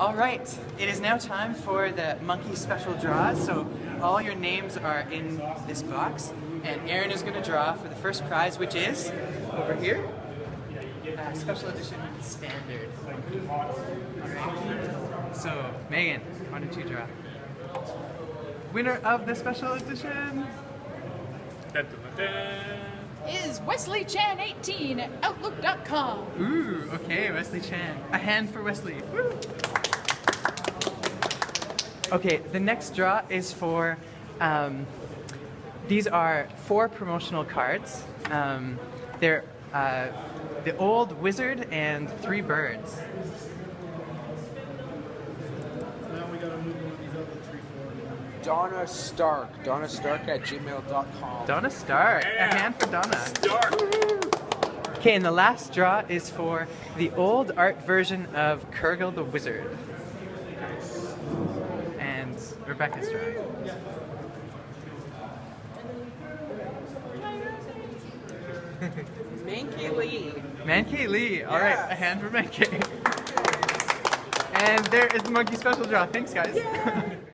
All right, it is now time for the monkey special draw. So all your names are in this box, and Aaron is going to draw for the first prize, which is over here, special edition standard. All right. So Megan, why don't you draw? Winner of the special edition is Wesley Chan 18 at Outlook.com. Ooh, okay, Wesley Chan. A hand for Wesley. Woo. Okay, the next draw is for, these are 4 promotional cards. They're the Old Wizard and 3 Birds. Now we gotta move on these other 3, 4. Donna Stark at gmail.com. Donna Stark. Yeah. A hand for Donna. Stark. Okay, and the last draw is for the old art version of Kurgle the Wizard. And Rebecca's drawing. Mankey Lee. Mankey Lee. All right, a hand for Mankey. And there is the monkey special draw. Thanks, guys.